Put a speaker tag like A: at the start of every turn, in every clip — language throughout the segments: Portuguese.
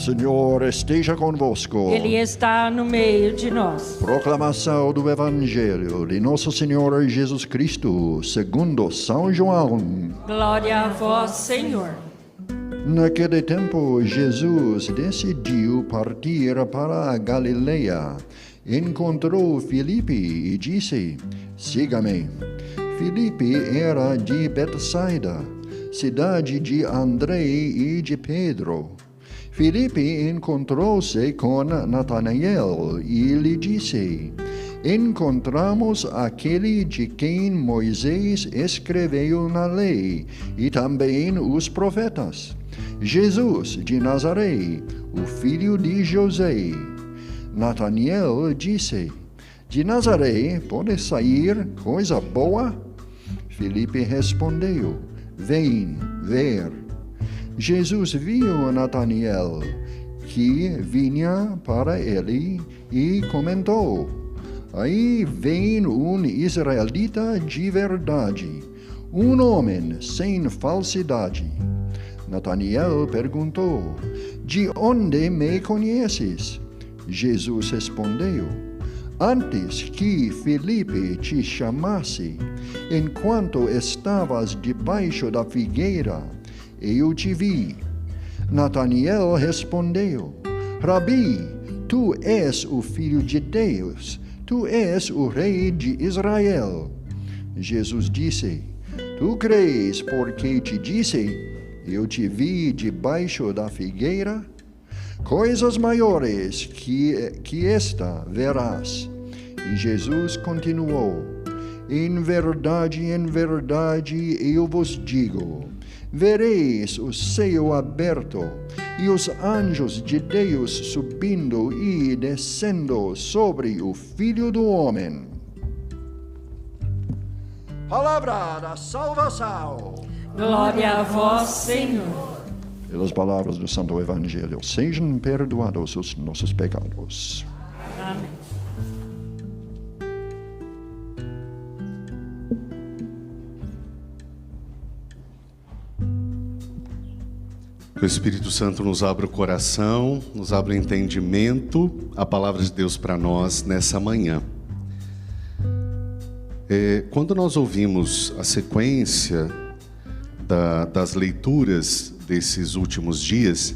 A: Senhor esteja convosco.
B: Ele está no meio de nós.
A: Proclamação do Evangelho de Nosso Senhor Jesus Cristo, segundo São João.
B: Glória a vós, Senhor.
A: Naquele tempo, Jesus decidiu partir para a Galileia. Encontrou Filipe e disse: Siga-me. Filipe era de Betsaida, cidade de André e de Pedro. Filipe encontrou-se com Natanael e lhe disse: Encontramos aquele de quem Moisés escreveu na lei e também os profetas, Jesus de Nazaré, o filho de José. Natanael disse: De Nazaré pode sair coisa boa? Filipe respondeu: Vem ver. Jesus viu Natanael, que vinha para ele, e comentou: Aí vem um israelita de verdade, um homem sem falsidade. Natanael perguntou: De onde me conheces? Jesus respondeu: Antes que Filipe te chamasse, enquanto estavas debaixo da figueira, eu te vi. Natanael respondeu: Rabi, tu és o Filho de Deus, tu és o Rei de Israel. Jesus disse: Tu crês porque te disse, eu te vi debaixo da figueira? Coisas maiores que esta verás. E Jesus continuou: em verdade, eu vos digo, vereis o céu aberto e os anjos de Deus subindo e descendo sobre o Filho do Homem. Palavra da salvação.
B: Glória a vós, Senhor.
A: Pelas palavras do Santo Evangelho, sejam perdoados os nossos pecados.
B: Amém.
C: Que o Espírito Santo nos abra o coração, nos abra o entendimento, a palavra de Deus para nós nessa manhã. Quando nós ouvimos a sequência das leituras desses últimos dias,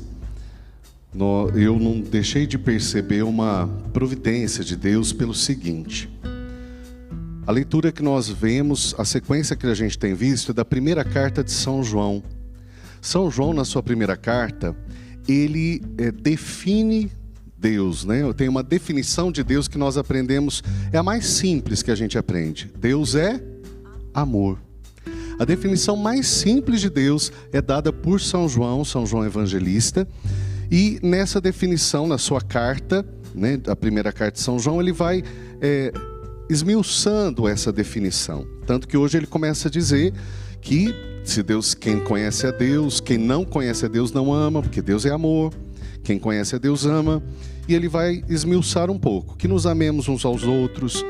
C: eu não deixei de perceber uma providência de Deus pelo seguinte: a leitura que nós vemos, a sequência que a gente tem visto é da primeira carta de São João. São João, na sua primeira carta, ele define Deus, né? Tem uma definição de Deus que nós aprendemos, é a mais simples que a gente aprende. Deus é amor. A definição mais simples de Deus é dada por São João Evangelista, e nessa definição, na sua carta, né, a primeira carta de São João, ele vai esmiuçando essa definição. Tanto que hoje ele começa a dizer que quem conhece a Deus, quem não conhece a Deus não ama, porque Deus é amor. Quem conhece a Deus ama. E ele vai esmiuçar um pouco, que nos amemos uns aos outros.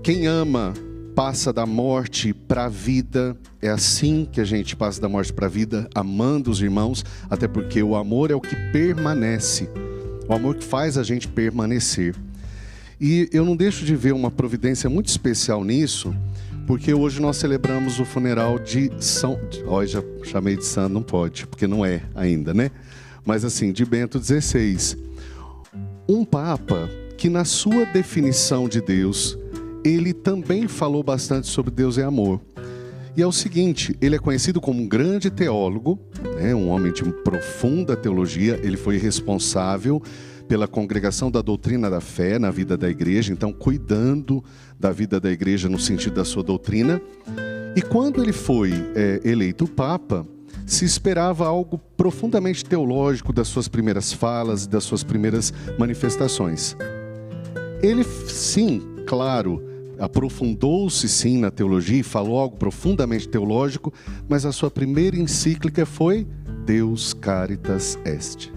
C: Quem ama passa da morte para a vida. É assim que a gente passa da morte para a vida, amando os irmãos, até porque o amor é o que permanece, o amor que faz a gente permanecer. E eu não deixo de ver uma providência muito especial nisso, porque hoje nós celebramos o funeral de São... já chamei de santo, não pode, porque não é ainda, né? Mas assim, de Bento XVI. Um papa que na sua definição de Deus, ele também falou bastante sobre Deus é amor. E é o seguinte, ele é conhecido como um grande teólogo, né? Um homem de profunda teologia. Ele foi responsável pela congregação da doutrina da fé na vida da igreja, então cuidando da vida da igreja no sentido da sua doutrina. E quando ele foi eleito papa, se esperava algo profundamente teológico das suas primeiras falas, das suas primeiras manifestações. Ele, sim, claro, aprofundou-se sim na teologia e falou algo profundamente teológico, mas a sua primeira encíclica foi Deus Caritas Est.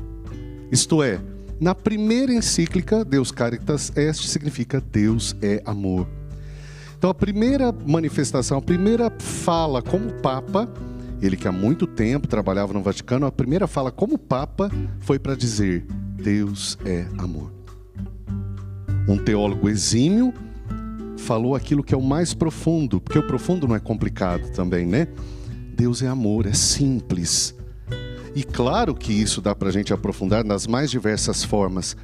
C: Isto é, na primeira encíclica, Deus Caritas Est significa Deus é amor. Então a primeira manifestação, a primeira fala como Papa, Ele que há muito tempo trabalhava no Vaticano, a primeira fala como Papa foi para dizer: Deus é amor. Um teólogo exímio falou aquilo que é o mais profundo, porque o profundo não é complicado também, né? Deus é amor, é simples. E claro que isso dá para a gente aprofundar nas mais diversas formas,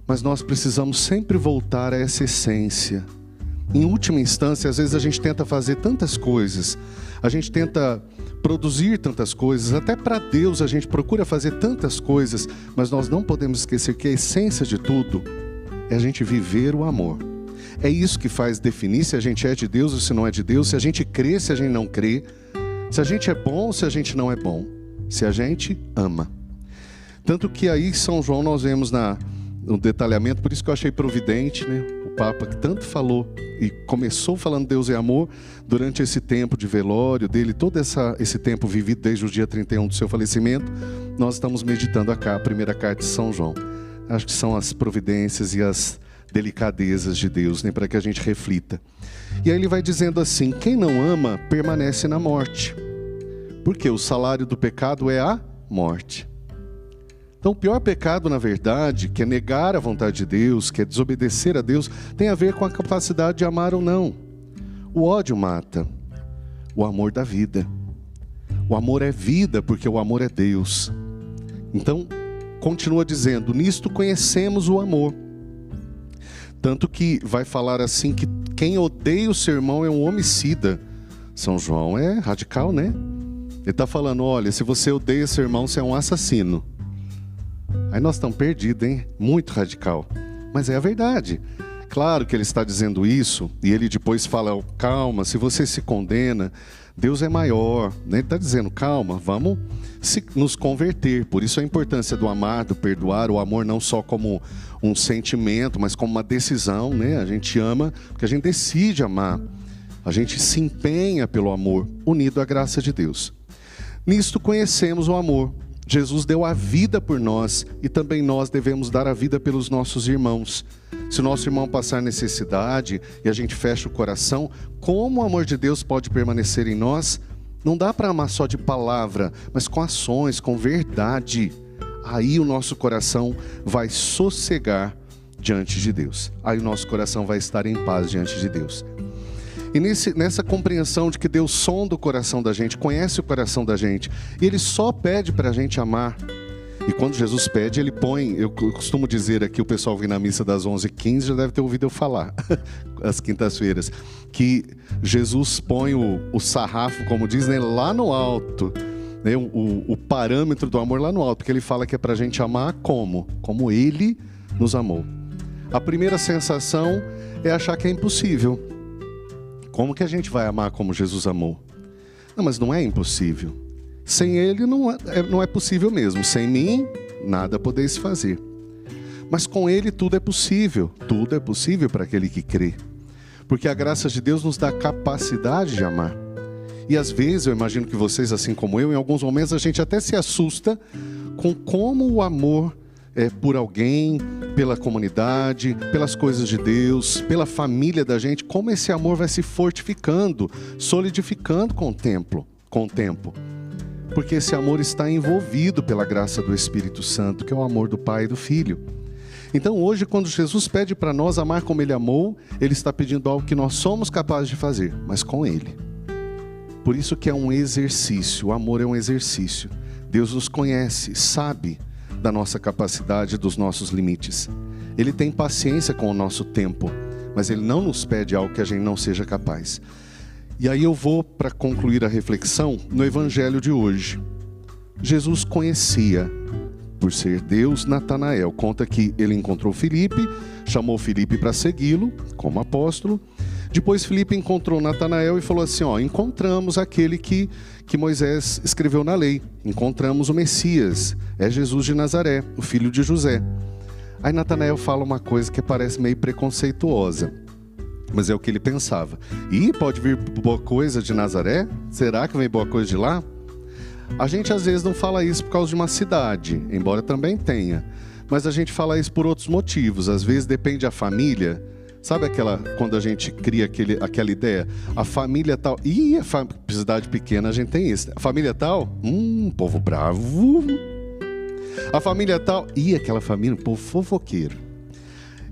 C: mas nós precisamos sempre voltar a essa essência. Em última instância, às vezes a gente tenta fazer tantas coisas, a gente tenta produzir tantas coisas, até para Deus a gente procura fazer tantas coisas, mas nós não podemos esquecer que a essência de tudo é a gente viver o amor. É isso que faz definir se a gente é de Deus ou se não é de Deus, se a gente crê, se a gente não crê, se a gente é bom ou se a gente não é bom, se a gente ama. Tanto que aí em São João nós vemos no detalhamento, por isso que eu achei providente, né? O Papa que tanto falou e começou falando Deus é amor, durante esse tempo de velório dele, todo esse tempo vivido desde o dia 31 do seu falecimento, nós estamos meditando a primeira carta de São João. Acho que são as providências e as delicadezas de Deus, né? Para que a gente reflita. E aí ele vai dizendo assim: quem não ama permanece na morte, porque o salário do pecado é a morte. Então o pior pecado, na verdade, que é negar a vontade de Deus, que é desobedecer a Deus, tem a ver com a capacidade de amar ou não. O ódio mata, o amor dá vida. O amor é vida, porque o amor é Deus. Então, continua dizendo: nisto conhecemos o amor. Tanto que vai falar assim que quem odeia o seu irmão é um homicida. São João é radical, né? Ele está falando: olha, se você odeia seu irmão, você é um assassino. Aí nós estamos perdidos, hein? Muito radical. Mas é a verdade. Claro que ele está dizendo isso, e ele depois fala: calma, se você se condena, Deus é maior. Ele está dizendo: calma, vamos nos converter. Por isso a importância do amar, do perdoar, o amor não só como um sentimento, mas como uma decisão, né? A gente ama porque a gente decide amar. A gente se empenha pelo amor, unido à graça de Deus. Nisto conhecemos o amor. Jesus deu a vida por nós e também nós devemos dar a vida pelos nossos irmãos. Se o nosso irmão passar necessidade e a gente fecha o coração, como o amor de Deus pode permanecer em nós? Não dá para amar só de palavra, mas com ações, com verdade. Aí o nosso coração vai sossegar diante de Deus. Aí o nosso coração vai estar em paz diante de Deus. E nessa compreensão de que Deus sonda o coração da gente, conhece o coração da gente, e Ele só pede para a gente amar. E quando Jesus pede, Ele põe, eu costumo dizer aqui, o pessoal vem na missa das 11h15, já deve ter ouvido eu falar, às quintas-feiras, que Jesus põe o sarrafo, como diz, né, lá no alto, né, o parâmetro do amor lá no alto, porque Ele fala que é para a gente amar como Ele nos amou. A primeira sensação é achar que é impossível. Como que a gente vai amar como Jesus amou? Não, mas não é impossível. Sem Ele não é possível mesmo. Sem mim, nada podeis fazer. Mas com Ele tudo é possível. Tudo é possível para aquele que crê. Porque a graça de Deus nos dá capacidade de amar. E às vezes, eu imagino que vocês, assim como eu, em alguns momentos a gente até se assusta com como o amor é por alguém, pela comunidade, pelas coisas de Deus, pela família da gente, como esse amor vai se fortificando, solidificando com o tempo. Porque esse amor está envolvido pela graça do Espírito Santo, que é o amor do Pai e do Filho. Então hoje, quando Jesus pede para nós amar como Ele amou, Ele está pedindo algo que nós somos capazes de fazer, mas com Ele. Por isso que é um exercício, o amor é um exercício. Deus nos conhece, sabe da nossa capacidade, dos nossos limites. Ele tem paciência com o nosso tempo, mas Ele não nos pede algo que a gente não seja capaz. E aí eu vou, para concluir a reflexão, no Evangelho de hoje. Jesus conhecia, por ser Deus, Natanael. Conta que ele encontrou Filipe, chamou Filipe para segui-lo, como apóstolo. Depois Filipe encontrou Natanael e falou assim: encontramos aquele que Moisés escreveu na lei. Encontramos o Messias, é Jesus de Nazaré, o filho de José. Aí Natanael fala uma coisa que parece meio preconceituosa, mas é o que ele pensava. Pode vir boa coisa de Nazaré? Será que vem boa coisa de lá? A gente às vezes não fala isso por causa de uma cidade, embora também tenha. Mas a gente fala isso por outros motivos. Às vezes depende da família. Sabe quando a gente cria aquela ideia? A família tal... cidade pequena a gente tem isso. A família tal? Povo bravo. A família tal? Aquela família, povo fofoqueiro.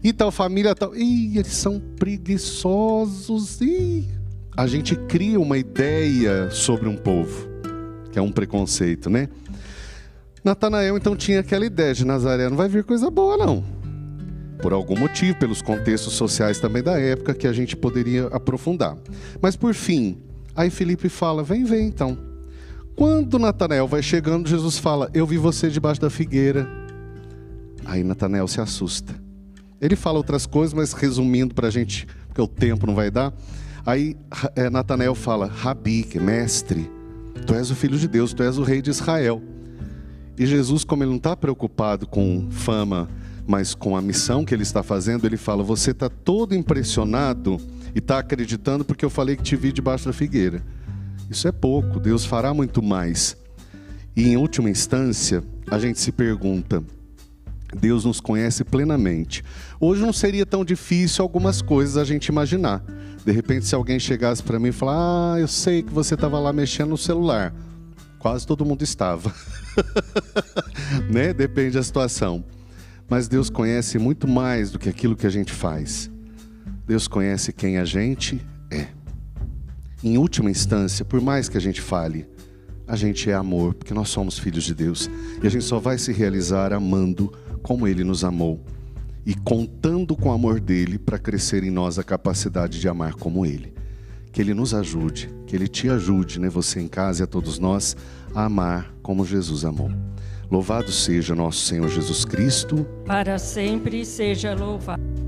C: E tal família tal? Eles são preguiçosos. A gente cria uma ideia sobre um povo, que é um preconceito, né? Natanael, então, tinha aquela ideia de Nazaré, não vai vir coisa boa, não. Por algum motivo, pelos contextos sociais também da época, que a gente poderia aprofundar. Mas por fim, aí Felipe fala, vem então. Quando Natanael vai chegando, Jesus fala, eu vi você debaixo da figueira. Aí Natanael se assusta. Ele fala outras coisas, mas resumindo pra gente, porque o tempo não vai dar. Aí Natanael fala, Rabi, que é mestre, tu és o Filho de Deus, tu és o Rei de Israel. E Jesus, como ele não está preocupado com fama, mas com a missão que ele está fazendo, ele fala, você está todo impressionado e está acreditando porque eu falei que te vi debaixo da figueira. Isso é pouco, Deus fará muito mais. E em última instância, a gente se pergunta, Deus nos conhece plenamente. Hoje não seria tão difícil algumas coisas a gente imaginar. De repente, se alguém chegasse para mim e falar, eu sei que você estava lá mexendo no celular. Quase todo mundo estava. Né? Depende da situação. Mas Deus conhece muito mais do que aquilo que a gente faz. Deus conhece quem a gente é. Em última instância, por mais que a gente fale, a gente é amor, porque nós somos filhos de Deus. E a gente só vai se realizar amando como Ele nos amou. E contando com o amor dEle para crescer em nós a capacidade de amar como Ele. Que Ele nos ajude, que Ele te ajude, né, você em casa e a todos nós, a amar como Jesus amou. Louvado seja nosso Senhor Jesus Cristo.
B: Para sempre seja louvado.